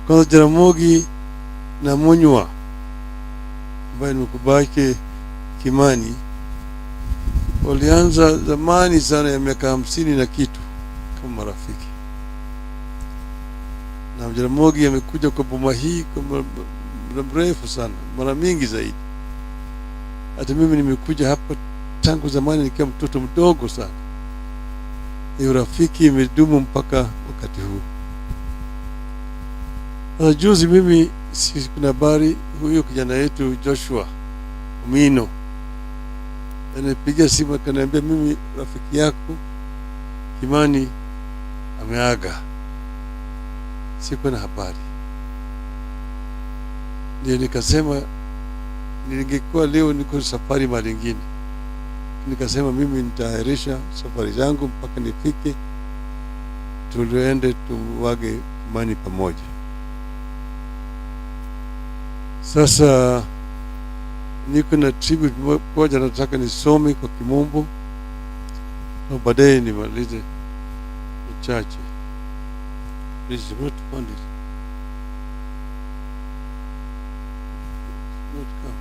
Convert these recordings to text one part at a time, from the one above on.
Kwanza Jaramogi na Munywa ambaye ni mkubake Kimani walianza zamani sana ya miaka 50 na kitu kama marafiki, na Jaramogi amekuja kwa boma hii kwa muda mrefu sana, mara mingi zaidi. Hata mimi nimekuja hapa tangu zamani nikiwa mtoto mdogo sana. Hiyo rafiki imedumu mpaka wakati huu. Sasa juzi mimi kuna habari huyo kijana yetu Joshua Mino anapiga simu akaniambia, mimi rafiki yako Kimani ameaga. Sikuwa na habari. Ndio nikasema ningekuwa leo niko safari mahali nyingine, nikasema mimi nitaahirisha safari zangu mpaka nifike tuende tuwage Kimani pamoja. Sasa niko na tribute moja nataka nisome kwa Kimombo na baadaye nimalize uchache. Please not find it. Not come.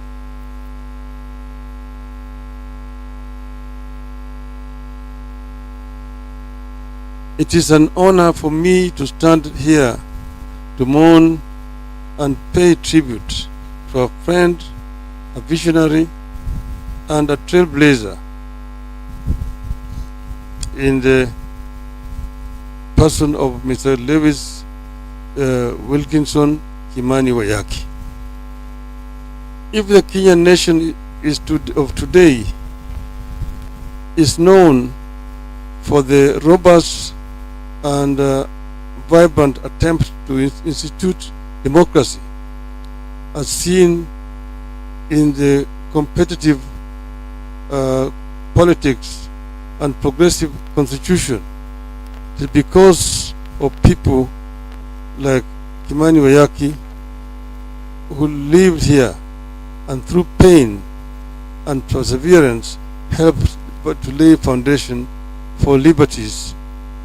It is an honor for me to stand here to mourn and pay tribute to a friend, a visionary, and a trailblazer in the person of Mr. Lewis Wilkinson Kimani Wayaki. If the Kenyan nation of today is known for the robust and vibrant attempt to institute democracy, as seen in the competitive politics and progressive constitution, it is because of people like Kimani Wayaki who lived here and through pain and perseverance helped to lay foundation for liberties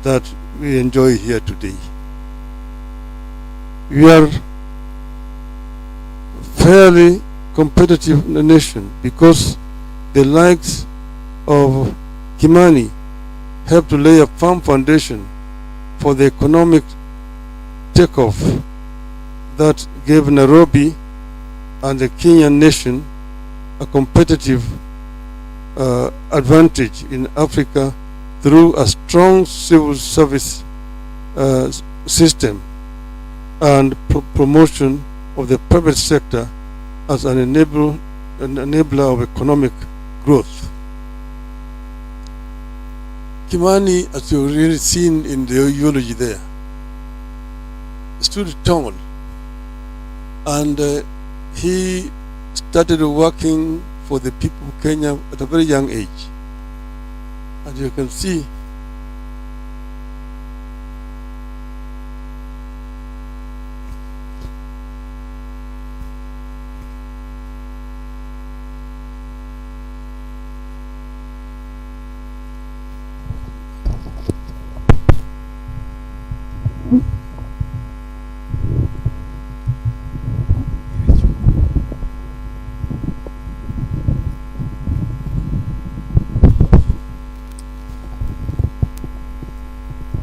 that we enjoy here today. We are fairly competitive nation because the likes of Kimani helped to lay a firm foundation for the economic takeoff that gave Nairobi and the Kenyan nation a competitive advantage in Africa through a strong civil service system and promotion of the private sector as an enabler of economic growth. Kimani, as you've really seen in the eulogy there, stood tall, and he started working for the people of Kenya at a very young age. As you can see,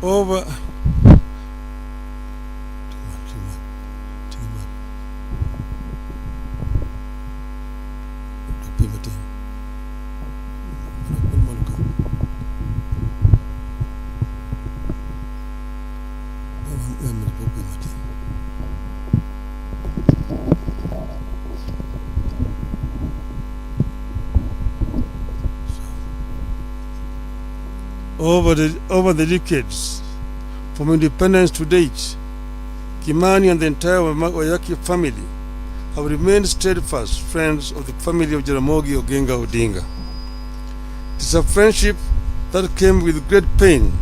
over over the decades from independence to date, Kimani and the entire Wayaki family have remained steadfast friends of the family of Jaramogi Odinga. It is a friendship that came with great pain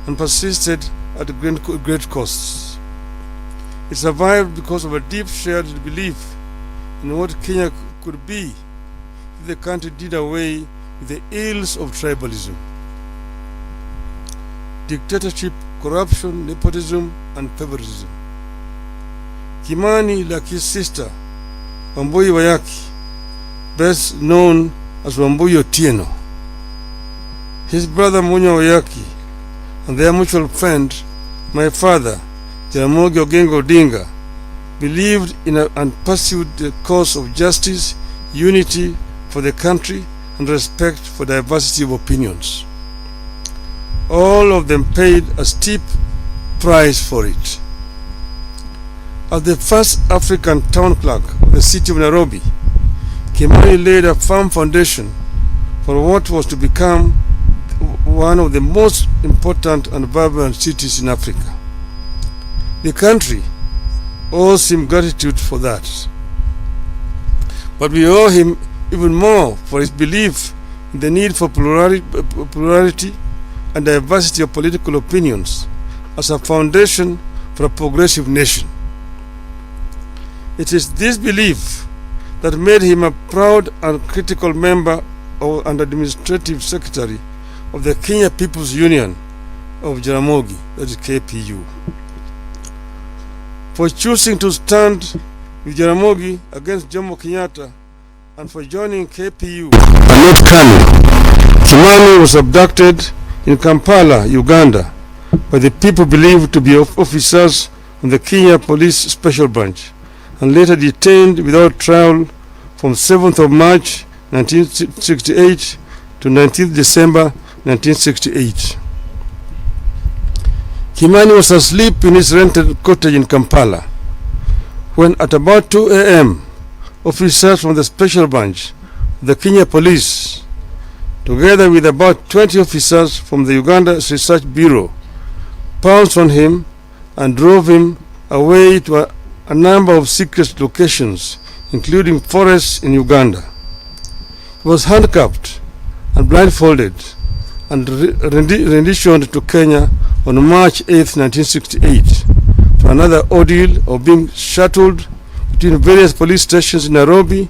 and persisted at great costs. It survived because of a deep shared belief in what Kenya could be if the country did away with the ills of tribalism, dictatorship, corruption, nepotism, and favoritism. Kimani, like his sister, Wambui Wayaki, best known as Wambui Otieno. His brother Munya Wayaki and their mutual friend, my father, Jaramogi Oginga Odinga, believed in and pursued the cause of justice, unity for the country, and respect for diversity of opinions. All of them paid a steep price for it. As the first African town clerk of the city of Nairobi, Kimani laid a firm foundation for what was to become one of the most important and vibrant cities in Africa. The country owes him gratitude for that. But we owe him even more for his belief in the need for plurality and diversity of political opinions as a foundation for a progressive nation. It is this belief that made him a proud and critical member and administrative secretary of the Kenya People's Union of Jaramogi, that is KPU. For choosing to stand with Jaramogi against Jomo Kenyatta and for joining KPU and not KANU, Kimani was abducted in Kampala, Uganda, by the people believed to be officers from the Kenya Police Special Branch, and later detained without trial from 7th of March 1968 to 19th December 1968. Kimani was asleep in his rented cottage in Kampala when at about 2 a.m. officers from the Special Branch, the Kenya Police, together with about 20 officers from the Uganda Research Bureau, pounced on him and drove him away to a number of secret locations, including forests in Uganda. He was handcuffed and blindfolded and renditioned to Kenya on March 8, 1968, for another ordeal of being shuttled between various police stations in Nairobi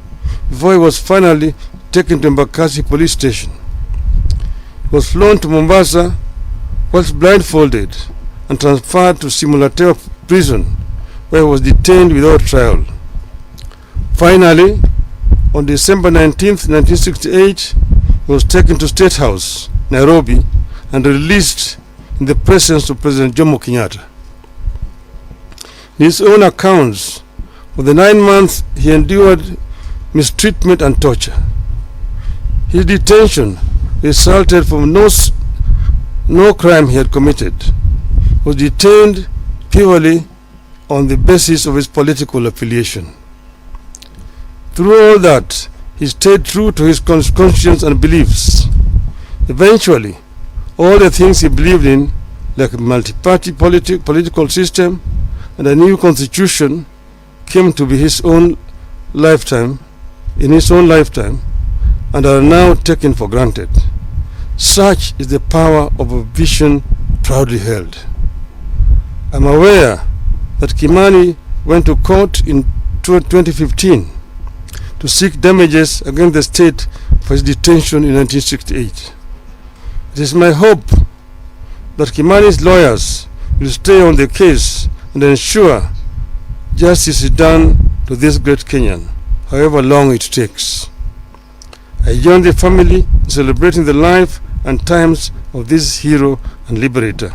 before he was finally taken to Embakasi police station. He was flown to Mombasa whilst blindfolded and transferred to Simulatewa prison, where he was detained without trial. Finally, on December 19, 1968, he was taken to State House, Nairobi, and released in the presence of President Jomo Kenyatta. In his own accounts, for the 9 months he endured mistreatment and torture. His detention resulted from no crime he had committed. He was detained purely on the basis of his political affiliation. Through all that, he stayed true to his conscience and beliefs. Eventually, all the things he believed in, like a multi-party political system and a new constitution, came to be in his own lifetime, and are now taken for granted. Such is the power of a vision proudly held. I'm aware that Kimani went to court in 2015 to seek damages against the state for his detention in 1968. It is my hope that Kimani's lawyers will stay on the case and ensure justice is done to this great Kenyan, however long it takes. I join the family in celebrating the life and times of this hero and liberator.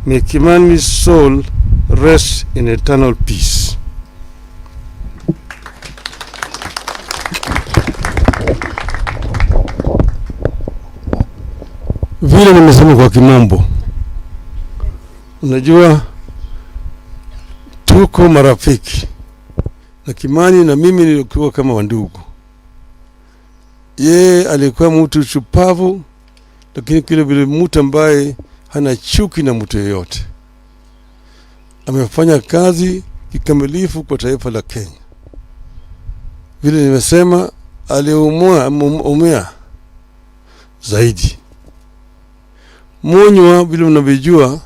May Kimani's soul rest in eternal peace. Vile nimesema kwa kimombo, unajua tuko marafiki, na Kimani na mimi nilikuwa kama wandugu. Yeye alikuwa mtu shupavu, lakini kile vile mtu ambaye hana chuki na mtu yeyote. Amefanya kazi kikamilifu kwa taifa la Kenya. Vile nimesema, aliumia zaidi. Munywa, vile mnavyojua,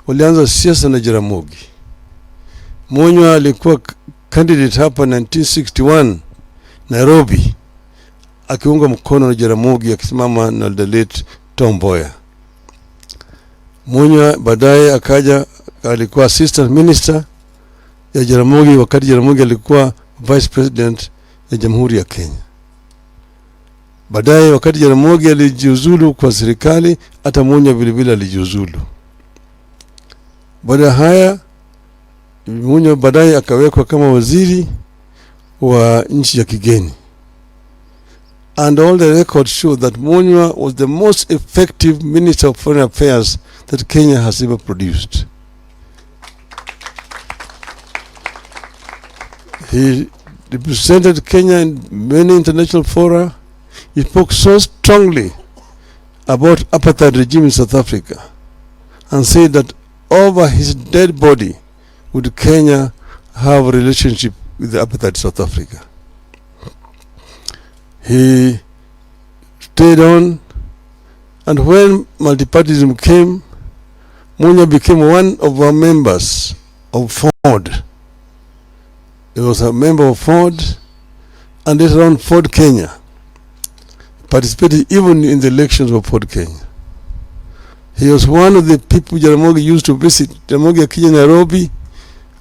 walianza siasa na Jaramogi. Munywa alikuwa candidate hapa 1961 Nairobi, akiunga mkono na Jaramogi, akisimama na the late Tom Mboya. Munywa baadaye akaja, alikuwa assistant minister ya Jaramogi wakati Jaramogi alikuwa vice president ya Jamhuri ya Kenya. Baadaye wakati Jaramogi alijiuzulu kwa serikali, hata Munya vile vile alijiuzulu. Baada haya Munya baadaye akawekwa kama waziri wa nchi ya kigeni. And all the records show that Munya was the most effective Minister of Foreign Affairs that Kenya has ever produced. He represented Kenya in many international fora. He spoke so strongly about apartheid regime in South Africa and said that over his dead body would Kenya have a relationship with the apartheid South Africa. He stayed on, and when multipartyism came, Munya became one of our members of Ford. He was a member of Ford, and later on Ford Kenya. Participated even in the elections of Ford Kenya. He was one of the people Jaramogi used to visit. Jaramogi akija Nairobi,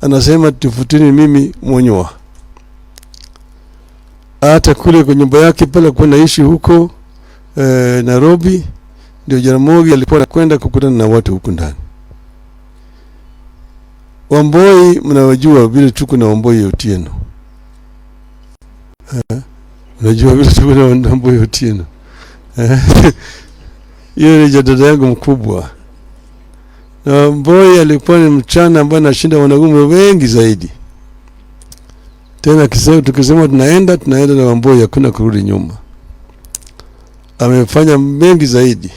anasema tufutini mimi Munya. Hata kule kwa nyumba yake pale kwa naishi huko Nairobi, ndio Jaramogi alikuwa anakwenda kukutana na watu huko ndani. Wamboi mnawajua vile tuko na Wamboi Otieno. Unajua vile tuko na Wamboi Otieno. Yeye ni dada yangu mkubwa. Na Wamboi alikuwa ni mchana ambaye anashinda wanaume wengi zaidi. Tena tukisema tunaenda na Wamboi, hakuna kurudi nyuma. Amefanya mengi zaidi.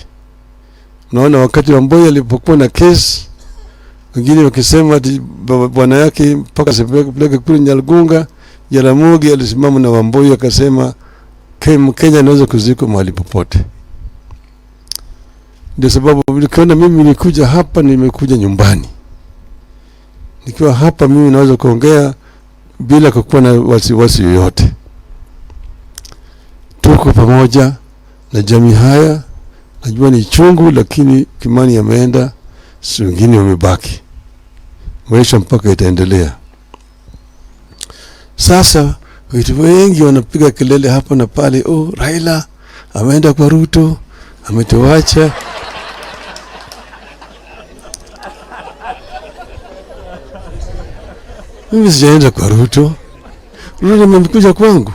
Unaona wakati Wamboi alipokuwa na kesi, wengine wakisema bwana yake mpaka asipeleke kule Nyalgunga, Jaramogi alisimama na Wamboi akasema Kenya inaweza kuziko mahali popote. Ndio sababu niliona mimi nilikuja hapa, nimekuja nyumbani. Nikiwa hapa mimi naweza kuongea bila kukuwa na wasiwasi yoyote. Tuko pamoja na jamii haya. Najua ni chungu, lakini Kimani ameenda, si wengine wamebaki. Maisha mpaka itaendelea. Sasa watu wengi wanapiga kelele hapa na pale, oh Raila ameenda kwa Ruto, ametuacha. Mimi sijaenda kwa Ruto. Ruto amekuja kwangu.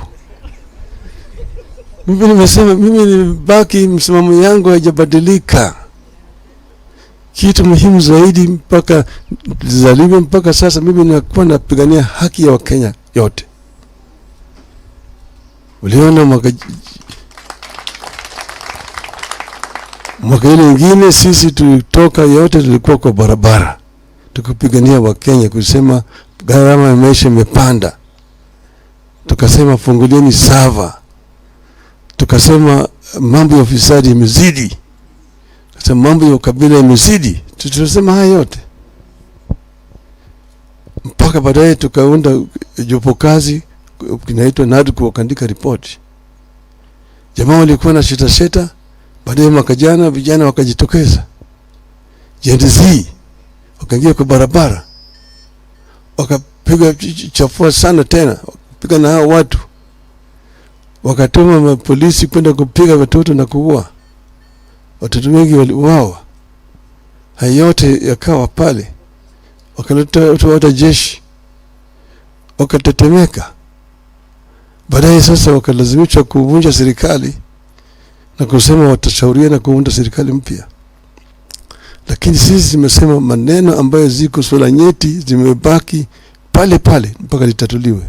Mimi nimesema mimi nibaki, msimamo yangu haijabadilika. Kitu muhimu zaidi mpaka zaliwe mpaka sasa, mimi nakuwa napigania haki ya Wakenya yote. Uliona mwaka ile ingine sisi tulitoka yote, tulikuwa kwa barabara tukipigania Wakenya, kusema gharama ya maisha imepanda. Tukasema fungulieni sava. Tukasema mambo ya ufisadi imezidi. Tukasema mambo ya ukabila imezidi. Tulisema haya yote. Mpaka baadaye tukaunda jopo kazi kinaitwa NADCO, wakaandika ripoti. Jamaa walikuwa na sheta. Baadaye mwaka jana vijana wakajitokeza. Gen Z wakaingia kwa barabara. Wakapiga chafua sana tena. Wakapiga na hao watu. Wakatuma polisi kwenda kupiga watoto na kuua. Watoto wengi waliuawa. Hayo yote yakawa pale. Wakaleta watu jeshi. Wakatetemeka. Baadaye sasa wakalazimishwa kuvunja serikali na kusema watashauriana kuunda serikali mpya. Lakini sisi tumesema maneno ambayo ziko swala nyeti zimebaki pale pale mpaka litatuliwe.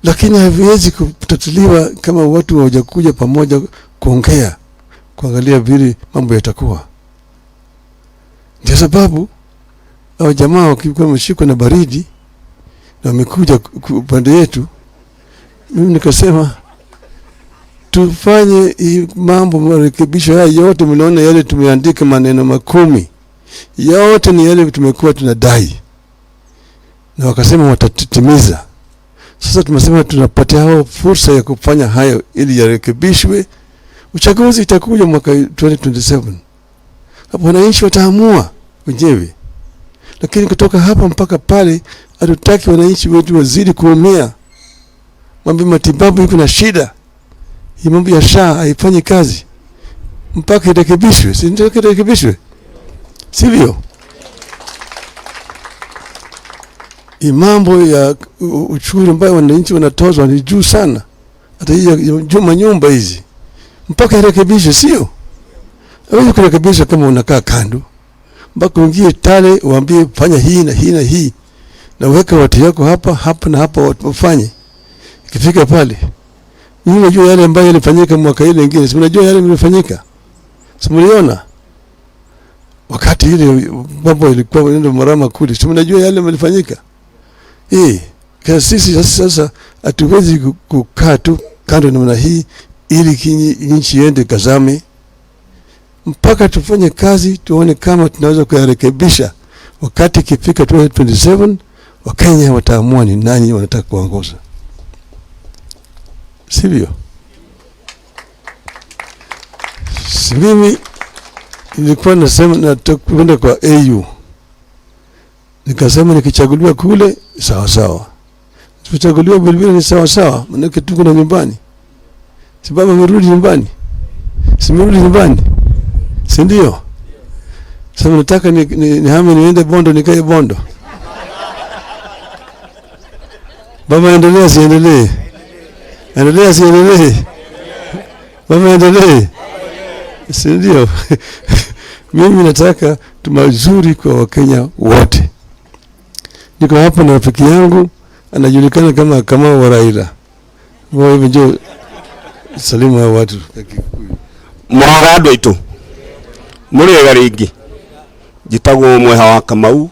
Lakini haviwezi kutatuliwa kama watu hawajakuja pamoja kuongea, kuangalia vile mambo yatakuwa. Ndio sababu hao jamaa wakikuwa wameshikwa na baridi na wamekuja upande yetu, mimi nikasema tufanye mambo marekebisho haya yote. Mnaona yale tumeandika maneno 10 yote ni yale tumekuwa tunadai, na wakasema watatimiza. Sasa tumesema tunapatia hao fursa ya kufanya hayo ili yarekebishwe. Uchaguzi itakuja mwaka 2027. Hapo wananchi wataamua wenyewe. Lakini kutoka hapa mpaka pale hatutaki wananchi wetu wazidi kuumia. Mambo matibabu iko na shida. Hii mambo ya SHA haifanyi kazi. Mpaka irekebishwe, si ndio irekebishwe? Sivyo? Hii mambo ya ushuru ambayo wananchi wanatozwa ni juu sana. Hata hii juma nyumba hizi mpaka irekebishwe, sio? Hawezi kurekebisha kama unakaa kando. Mpaka uingie Tale uambie fanya hii na hii na hii. Na weka watu yako hapa na hapa wafanye. Ikifika pale, mimi najua yale ambayo yalifanyika mwaka ile nyingine. Si mnajua yale yalifanyika? Si mliona? Wakati ile mambo ilikuwa ndio marama kule. Si mnajua yale yalifanyika? Kwa sisi sasa hatuwezi kukaa tu kando namna hii ili nchi iende kazame. Mpaka tufanye kazi tuone kama tunaweza kuyarekebisha. Wakati kifika 2027 Wakenya wataamua ni nani wanataka kuongoza. Sivyo? Mimi nilikuwa nasema nataka kwenda kwa AU. Nikasema nikichaguliwa kule sawa sawa. Tukichaguliwa Bilbili ni sawa sawa, maana tuko na nyumbani. Sababu amerudi nyumbani. Simerudi nyumbani. Si ndio? Sasa nataka nihame niende Bondo nikae Bondo. Baba endelea siendelee. Endelea siendelee. Baba endelee. Si ndio? Mimi nataka tumazuri kwa Wakenya wote. Niko hapa na rafiki yangu anajulikana kama wa Raila. Wao ndio salimu ya watu. Mwaga andũ aitũ muri ega ringi njitagwo mweha wa Kamau